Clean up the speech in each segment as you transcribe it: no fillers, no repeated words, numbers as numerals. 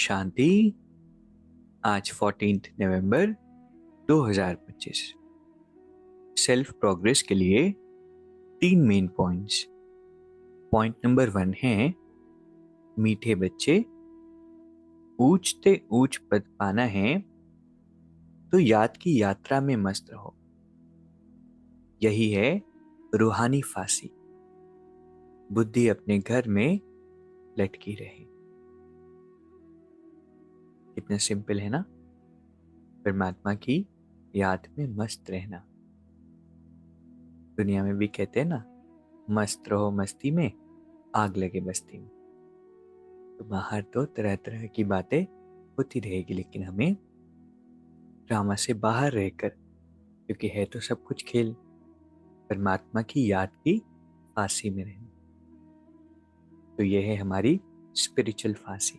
शांति। आज 14 नवंबर 2025। Self progress के लिए 3 मेन पॉइंट्स। पॉइंट नंबर 1 है, मीठे बच्चे, ऊंचते ऊंच पद पाना है तो याद की यात्रा में मस्त रहो। यही है रूहानी फांसी। बुद्धि अपने घर में लटकी रहे। कितना सिंपल है ना। परमात्मा की याद में मस्त रहना। दुनिया में भी कहते हैं ना, मस्त रहो मस्ती में, आग लगे बस्ती में। तो बाहर तो तरह तरह की बातें होती रहेगी, लेकिन हमें ड्रामा से बाहर रहकर, क्योंकि है तो सब कुछ खेल, परमात्मा की याद की फांसी में रहना। तो यह है हमारी स्पिरिचुअल फांसी।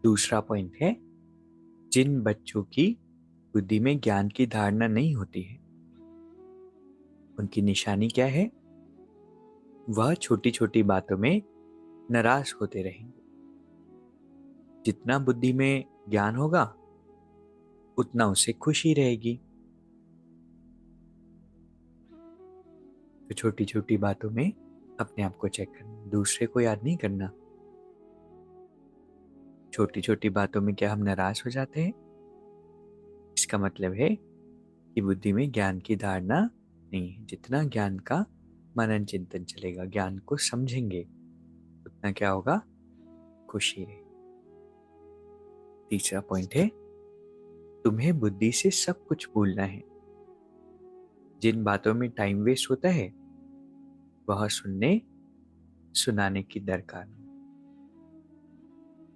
दूसरा पॉइंट है, जिन बच्चों की बुद्धि में ज्ञान की धारणा नहीं होती है, उनकी निशानी क्या है? वह छोटी छोटी बातों में नाराज होते रहेंगे। जितना बुद्धि में ज्ञान होगा उतना उसे खुशी रहेगी। तो छोटी छोटी बातों में अपने आप को चेक करना, दूसरे को याद नहीं करना। छोटी छोटी बातों में क्या हम नाराज हो जाते हैं? इसका मतलब है कि बुद्धि में ज्ञान की धारणा नहीं है। जितना ज्ञान का मनन चिंतन चलेगा, ज्ञान को समझेंगे, उतना क्या होगा? खुशी रहे। तीसरा पॉइंट है, तुम्हें बुद्धि से सब कुछ भूलना है। जिन बातों में टाइम वेस्ट होता है वह सुनने सुनाने की दरकार नहीं।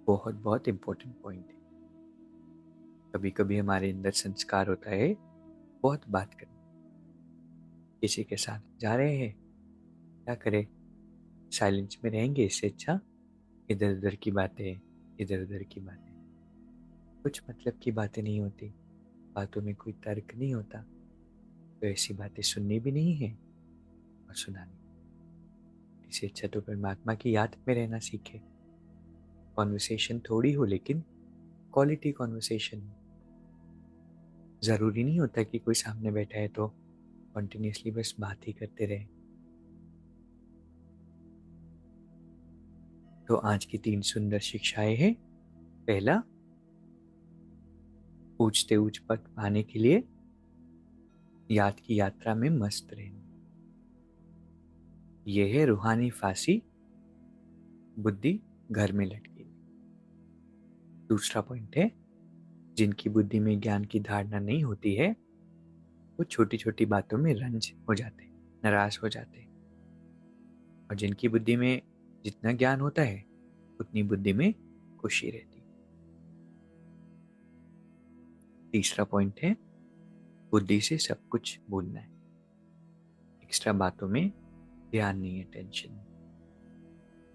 बहुत बहुत इंपॉर्टेंट पॉइंट है। कभी कभी हमारे अंदर संस्कार होता है बहुत बात करने। किसी के साथ जा रहे हैं, क्या करें, साइलेंस में रहेंगे, इससे अच्छा इधर उधर की बातें, इधर उधर की बातें, कुछ मतलब की बातें नहीं होती, बातों में कोई तर्क नहीं होता। तो ऐसी बातें सुननी भी नहीं है और सुनानी। इससे अच्छा तो परमात्मा की याद में रहना सीखे। कॉन्वर्सेशन थोड़ी हो, लेकिन क्वालिटी कॉन्वर्सेशन हो। जरूरी नहीं होता कि कोई सामने बैठा है तो कंटिन्यूसली बस बात ही करते रहे। तो आज की 3 सुंदर शिक्षाएं हैं। पहला, ऊंचते ऊंच पद पाने के लिए याद की यात्रा में मस्त रहना। यह है रूहानी फांसी, बुद्धि घर में लटकी। दूसरा पॉइंट है, जिनकी बुद्धि में ज्ञान की धारणा नहीं होती है वो छोटी छोटी बातों में रंज हो जाते, नाराज हो जाते। और जिनकी बुद्धि में जितना ज्ञान होता है उतनी बुद्धि में खुशी रहती। तीसरा पॉइंट है, बुद्धि से सब कुछ भूलना है। एक्स्ट्रा बातों में ध्यान नहीं है, टेंशन।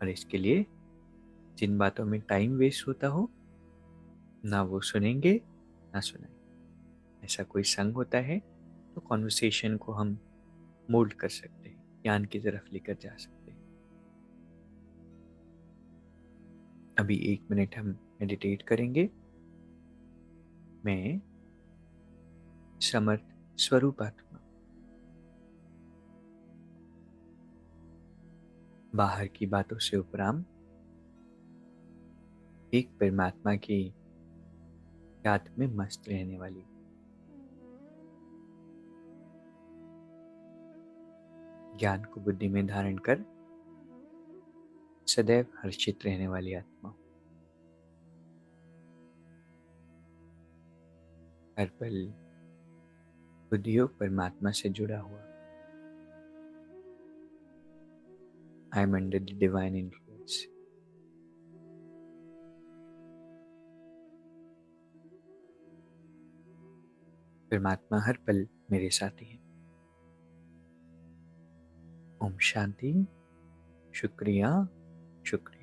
और इसके लिए जिन बातों में टाइम वेस्ट होता हो ना वो सुनेंगे ना सुनाएंगे। ऐसा कोई संग होता है तो कॉन्वर्सेशन को हम मोल्ड कर सकते हैं, ज्ञान की तरफ लेकर जा सकते हैं। अभी 1 मिनट हम मेडिटेट करेंगे। मैं समर्थ स्वरूप आत्मा, बाहर की बातों से उपराम, एक परमात्मा की याद में मस्त रहने वाली, ज्ञान को बुद्धि में धारण कर सदैव हर्षित रहने वाली आत्मा। हर पल बुद्धियोग परमात्मा से जुड़ा हुआ। I am under the divine influence. परमात्मा हर पल मेरे साथी है। ओम शांति। शुक्रिया, शुक्रिया।